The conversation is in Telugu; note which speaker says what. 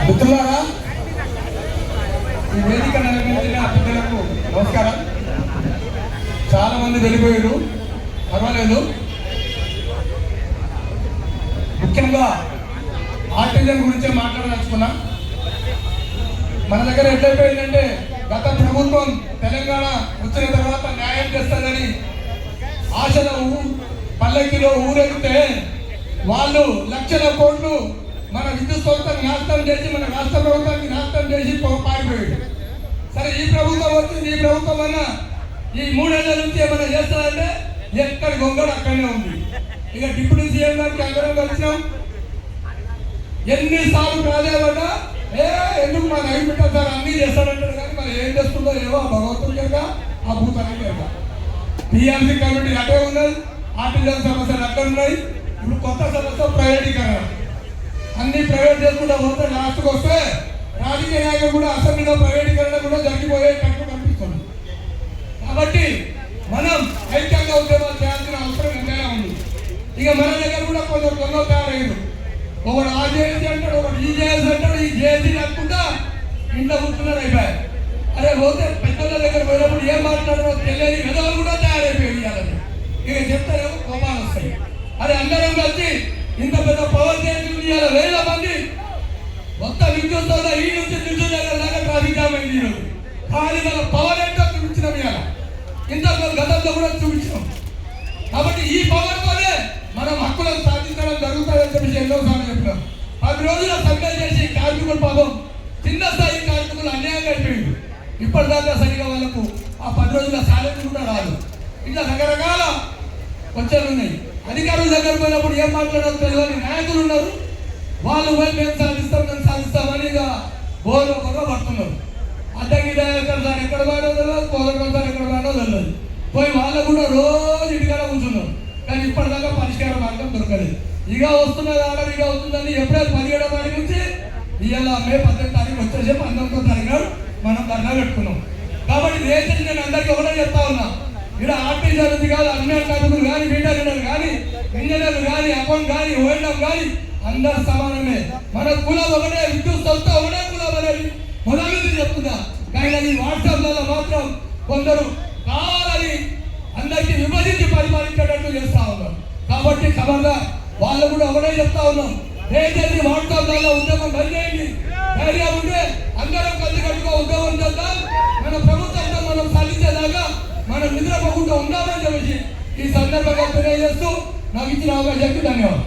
Speaker 1: మిత్రులారా, ఈ వేదిక నిర్వహించిన అతిథులకు నమస్కారం. చాలా మంది వెళ్ళిపోయారు, పర్వాలేదు. ముఖ్యంగా ఆర్టిజన్ గురించే మాట్లాడదలుచుకున్నా. మన దగ్గర ఎట్లయిపోయిందంటే, గత ప్రభుత్వం తెలంగాణ వచ్చిన తర్వాత న్యాయం చేస్తుందని ఆశలో పల్లకిలో ఊరెగితే వాళ్ళు లక్షల కోట్లు మన విద్యుత్ సంస్థను నాశనం చేసి, మన రాష్ట్ర ప్రభుత్వానికి నాశనం చేసి పారిపోయాడు. సరే, ఈ ప్రభుత్వం వచ్చింది. ఈ ప్రభుత్వం అన్న ఈ 3 ఏళ్ల నుంచి ఏమైనా చేస్తారంటే ఎక్కడి గొంగడు అక్కడనే ఉంది. ఇక డిప్యూటీ సీఎం గారికి అందరం కలిసినాం. ఎన్నిసార్లు ప్రాధాన్యపడ్డా ఎందుకు మన ఐదు పెట్టారు సార్, అన్నీ చేస్తారంటారు. కానీ మరి ఏం చేస్తుందో ఏవో భగవంతుడు కనుక ఆ భూతానికి కనుక టీఆర్సీ కమిటీ అటే ఉన్నది, ఆర్టిజన్ సమస్యలు అక్కడ ఉన్నాయి. ఇప్పుడు కొత్త సమస్య ప్రైవేటీకరణ. అన్ని ప్రైవేట్ చేసుకుంటా పోతే లాస్ట్కి వస్తే రాజకీయ నాయకులు కూడా అసెంబ్లీలో ప్రైవేటీకరణ కూడా జరిగిపోయేటట్టు కనిపిస్తుంది. కాబట్టి మనం ఐక్యంగా ఉద్యమాలు చేయాల్సిన అవసరం ఎంతైనా ఉంది. ఇక మన దగ్గర కూడా కొందరు దొంగలు తయారయ్యారు. ఒకడు ఆ జేఏసీ అంటాడు, ఒకటి ఈ జేఏసీ అంటాడు. ఈ జేఏసీ అనుకుంటా ఇంట్లో కూర్చున్నారు. అయిపోయారు. అరే పోతే పెద్దల దగ్గర పోయినప్పుడు ఏం మాట్లాడారో తెలియని విధవులు కూడా తయారైపోయాయి. ఇక చెప్తారేమో కోపాలు వస్తాయి. అరే అందరం కలిసి ఇంత పెద్ద పవర్ స్టేషన్ ఇవాళ వేల మంది మొత్తం విద్యుత్ ఈ నుంచి దిల్సు దగ్గర దాకా ట్రాఫిక్ జామ్ అయింది. కానీ మన పవర్ ఏంటో చూపించినాం. ఇవాళ ఇంత గతంలో కూడా చూపించినాం. కాబట్టి ఈ పవర్తోనే మనం హక్కులను సాధించడం జరుగుతుందని చెప్పి ఎన్నోసార్లు చెప్పినాం. 10 రోజుల సమ్మె చేసి కార్మికులు పాపం చిన్న స్థాయి కార్మికులు అన్యాయంగా అయిపోయింది. ఇప్పటిదాకా సరిగా వాళ్ళకు ఆ 10 రోజుల సాలరీ కూడా రాదు. ఇట్లా రకరకాల వచ్చారు ఉన్నాయి. అధికారుల దగ్గర పోయినప్పుడు ఏం మాట్లాడాలో తెలియని నాయకులు ఉన్నారు. వాళ్ళు పోయి మేము సాధిస్తామని ఇక బోర్లో పడుతున్నారు. అడ్డంకి డైరెక్టర్ సార్ ఎక్కడ పోయినో తెలియదు, పోగొట్టుకున్న సార్ ఎక్కడ పోయినో తెలియదు. పోయి వాళ్ళు కూడా రోజు ఇంటికాడ కూర్చున్నారు. కానీ ఇప్పటిదాకా పరిష్కార మార్గం దొరకలేదు. ఇక వస్తున్నది ఆర్డర్, ఇక వస్తుందని ఏప్రిల్ 17వ తారీఖు నుంచి ఇవాళ మే 18వ తారీఖు వచ్చేసి 19వ తారీఖు నాడు మనం ధర్నా పెట్టుకున్నాం. కాబట్టి దయచేసి నేను అందరికీ ఒకటే చెప్తా ఉన్నా, ఇక్కడ ఆర్టిజన్ ఉంది కాదు, అన్ని కార్మికులు కానీ, మీటర్ కానీ, ఇంజనీర్లు కానీ, అకౌంట్ కానీ, ఓఎంఎం కానీ అందరు సమానమే. మన కులం ఒకటే, విద్యుత్ సంస్థ ఒకటే కులం అనేది మొదటి నుంచి చెప్తున్నా. కానీ అది వాట్సాప్లలో మాత్రం కొందరు కావాలని అందరికీ విభజించి పరిపాలించేటట్టు చేస్తా ఉన్నారు. కాబట్టి ఖబర్దార్, వాళ్ళు కూడా ఒకటే చెప్తా ఉన్నాం, దయచేసి వాట్సాప్లలో ఉద్యమం బంద్ చేయండి. ధైర్యం ఉంటే అందరం కలిసికట్టుగా ఉద్యమం చేద్దాం. మన ప్రభుత్వంతో మనం సాధించేదాకా మనం నిద్రపోకుండా ఉండాలని చెప్పేసి ఈ సందర్భంగా తెలియజేస్తూ నాకు ఇచ్చిన అవకాశానికి ధన్యవాదాలు.